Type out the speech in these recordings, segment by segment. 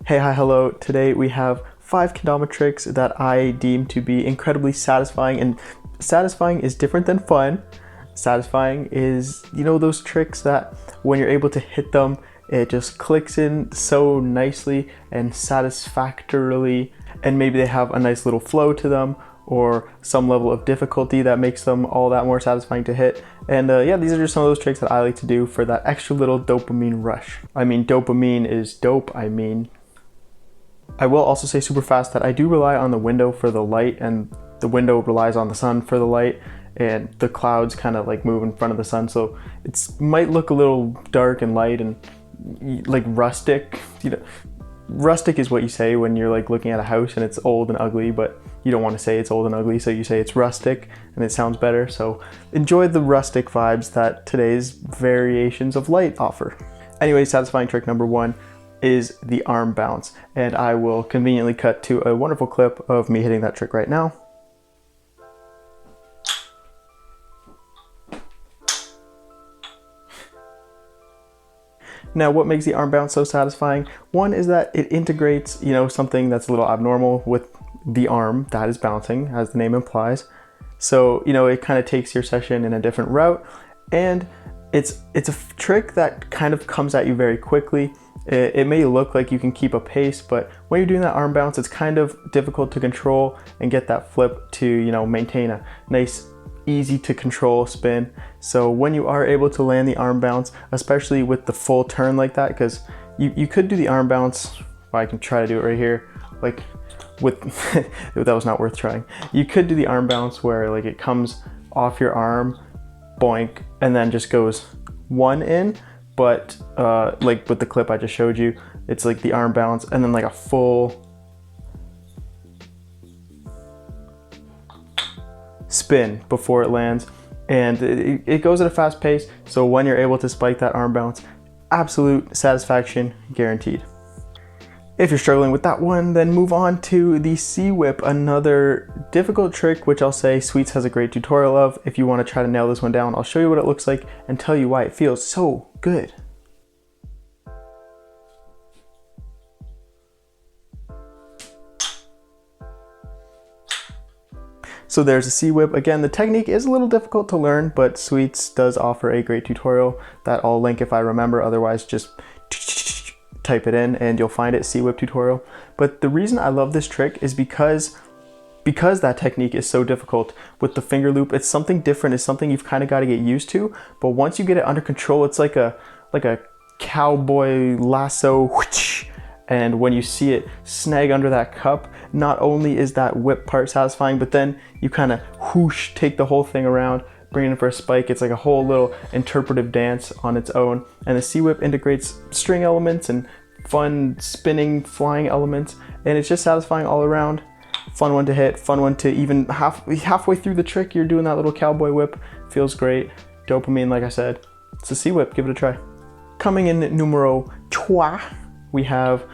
Hey, hi, hello. Today we have 5 kendama tricks that I deem to be incredibly satisfying, and satisfying is different than fun. Satisfying is, you know, those tricks that when you're able to hit them, it just clicks in so nicely and satisfactorily, and maybe they have a nice little flow to them or some level of difficulty that makes them all that more satisfying to hit. And yeah, these are just some of those tricks that I like to do for that extra little dopamine rush. I mean, dopamine is dope, I will also say super fast that I do rely on the window for the light, and the window relies on the sun for the light, and the clouds kind of like move in front of the sun, so it might look a little dark and light and like rustic. You know, rustic is what you say when you're like looking at a house and it's old and ugly, but you don't want to say it's old and ugly, so you say it's rustic and it sounds better. So enjoy the rustic vibes that today's variations of light offer. Anyway, satisfying trick number 1 is the arm bounce, and I will conveniently cut to a wonderful clip of me hitting that trick right now. Now, what makes the arm bounce so satisfying? One is that it integrates, you know, something that's a little abnormal with the arm that is bouncing, as the name implies. So, you know, it kind of takes your session in a different route, and it's a trick that kind of comes at you very quickly. It may look like you can keep a pace, but when you're doing that arm bounce, it's kind of difficult to control and get that flip to, you know, maintain a nice, easy to control spin. So when you are able to land the arm bounce, especially with the full turn like that, because you could do the arm bounce, well, I can try to do it right here, like with, that was not worth trying. You could do the arm bounce where like it comes off your arm, boink, and then just goes one in, but like with the clip I just showed you, it's like the arm bounce and then like a full spin before it lands, and it goes at a fast pace. So when you're able to spike that arm bounce, absolute satisfaction guaranteed. If you're struggling with that one, then move on to the C whip, another difficult trick which I'll say Sweets has a great tutorial of. If you want to try to nail this one down, I'll show you what it looks like and tell you why it feels so good. So there's a C whip. Again, the technique is a little difficult to learn, but Sweets does offer a great tutorial that I'll link if I remember. Otherwise, just type it in and you'll find it, C whip tutorial. But the reason I love this trick is because that technique is so difficult with the finger loop. It's something different. It's something you've kind of got to get used to. But once you get it under control, it's like a cowboy lasso. Whoosh, and when you see it snag under that cup, not only is that whip part satisfying, but then you kind of whoosh, take the whole thing around, bring it in for a spike. It's like a whole little interpretive dance on its own. And the C whip integrates string elements and fun spinning, flying elements, and it's just satisfying all around. Fun one to hit, fun one to even halfway through the trick, you're doing that little cowboy whip. Feels great. Dopamine, like I said. It's a C whip, give it a try. Coming in numero 2, we have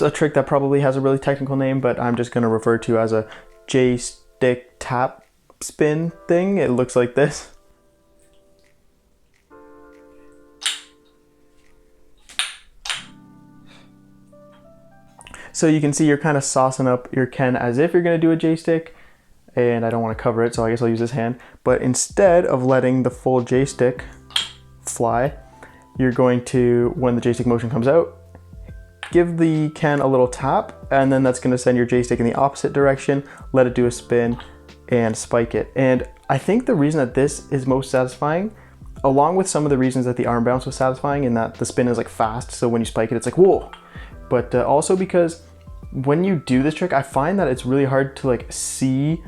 a trick that probably has a really technical name, but I'm just gonna refer to as a J-stick tap spin thing. It looks like this. So you can see you're kind of saucing up your Ken as if you're gonna do a J-stick, and I don't want to cover it, so I guess I'll use this hand. But instead of letting the full J-stick fly, you're going to, when the J-stick motion comes out, give the Ken a little tap, and then that's gonna send your J-stick in the opposite direction, let it do a spin, and spike it. And I think the reason that this is most satisfying, along with some of the reasons that the arm bounce was satisfying in that the spin is like fast, so when you spike it, it's like, whoa. But also because when you do this trick, I find that it's really hard to like see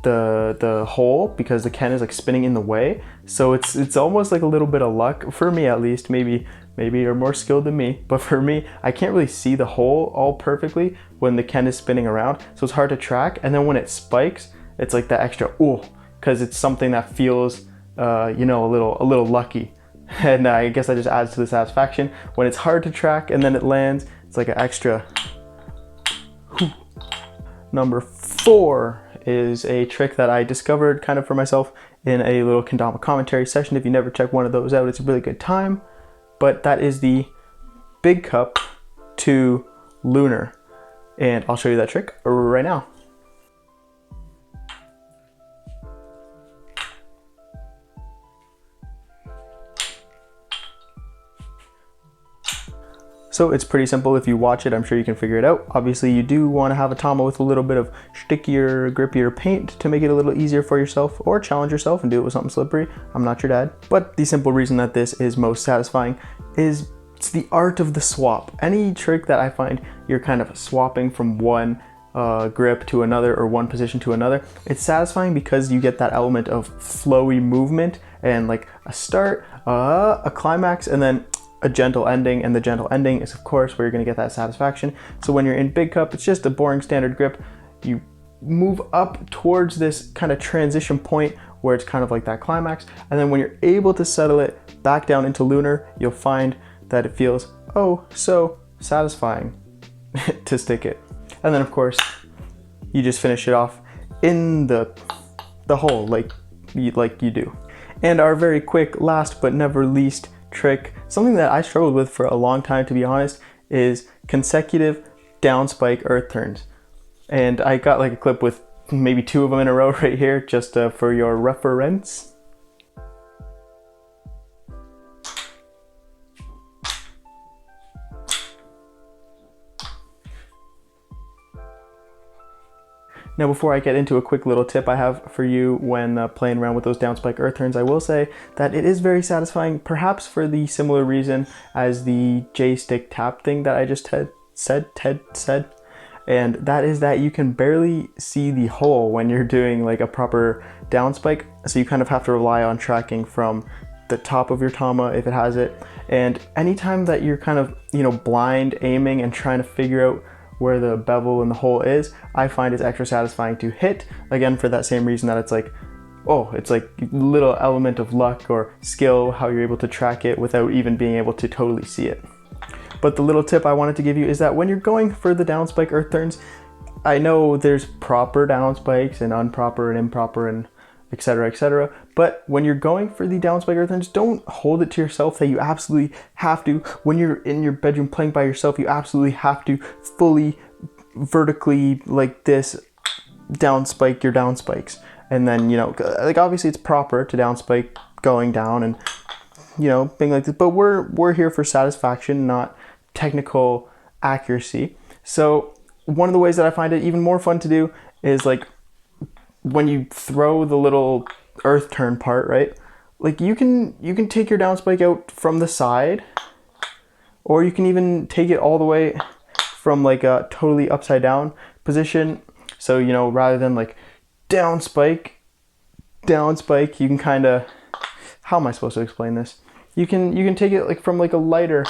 the hole because the Ken is like spinning in the way. So it's almost like a little bit of luck, for me at least. Maybe you're more skilled than me, but for me, I can't really see the hole all perfectly when the Ken is spinning around. So it's hard to track. And then when it spikes, it's like that extra ooh, because it's something that feels, you know, a little lucky. And I guess that just adds to the satisfaction. When it's hard to track and then it lands, it's like an extra. Whew. Number 4 is a trick that I discovered kind of for myself in a little Kendama commentary session. If you never check one of those out, it's a really good time. But that is the big cup to Lunar. And I'll show you that trick right now. So it's pretty simple. If you watch it, I'm sure you can figure it out. Obviously, you do want to have a Tama with a little bit of stickier, grippier paint to make it a little easier for yourself, or challenge yourself and do it with something slippery. I'm not your dad. But the simple reason that this is most satisfying is it's the art of the swap. Any trick that I find you're kind of swapping from one grip to another or one position to another, it's satisfying because you get that element of flowy movement and like a start, a climax, and then a gentle ending. And the gentle ending is of course where you're going to get that satisfaction. So when you're in big cup, it's just a boring standard grip. You move up towards this kind of transition point where it's kind of like that climax, and then when you're able to settle it back down into Lunar, you'll find that it feels oh so satisfying to stick it. And then of course you just finish it off in the hole like you do. And our very quick last but never least trick, something that I struggled with for a long time, to be honest, is consecutive downspike Earthturns. And I got like a clip with maybe 2 of them in a row right here, just for your reference. Now before I get into a quick little tip I have for you when playing around with those downspike Earthturns, I will say that it is very satisfying, perhaps for the similar reason as the J-stick tap thing that I just said, and that is that you can barely see the hole when you're doing like a proper downspike, so you kind of have to rely on tracking from the top of your Tama if it has it. And anytime that you're kind of, you know, blind aiming and trying to figure out where the bevel in the hole is, I find it's extra satisfying to hit, again for that same reason that it's like, oh, it's like little element of luck or skill how you're able to track it without even being able to totally see it. But the little tip I wanted to give you is that when you're going for the downspike Earthturns, I know there's proper downspikes and improper and improper and etc., but when you're going for the downspike Earthturns, don't hold it to yourself that you absolutely have to. When you're in your bedroom playing by yourself, you absolutely have to fully vertically like this downspike your downspikes. And then, you know, like obviously it's proper to downspike going down and, you know, being like this, but we're here for satisfaction, not technical accuracy. So one of the ways that I find it even more fun to do is like when you throw the little earth turn part, right? Like you can take your downspike out from the side, or you can even take it all the way from like a totally upside down position. So, you know, rather than like downspike, you can kind of, how am I supposed to explain this? You can take it like from like a lighter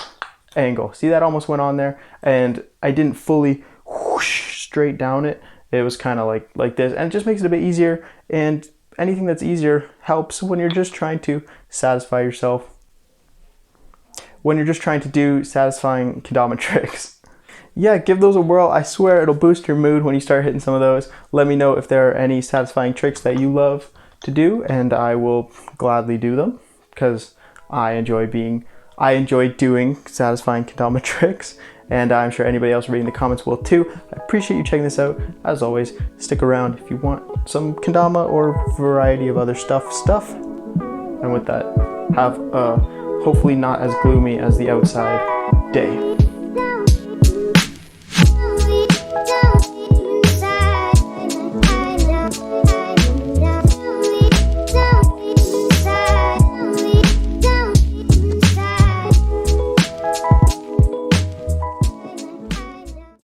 angle. See, that almost went on there, and I didn't fully whoosh straight down it. It was kind of like this, and it just makes it a bit easier, and anything that's easier helps when you're just trying to satisfy yourself. When you're just trying to do satisfying Kendama tricks. Yeah, give those a whirl. I swear it'll boost your mood when you start hitting some of those. Let me know if there are any satisfying tricks that you love to do, and I will gladly do them, because I enjoy doing satisfying Kendama tricks, and I'm sure anybody else reading the comments will too. I appreciate you checking this out. As always, stick around if you want some Kendama or variety of other stuff. And with that, have a hopefully not as gloomy as the outside day.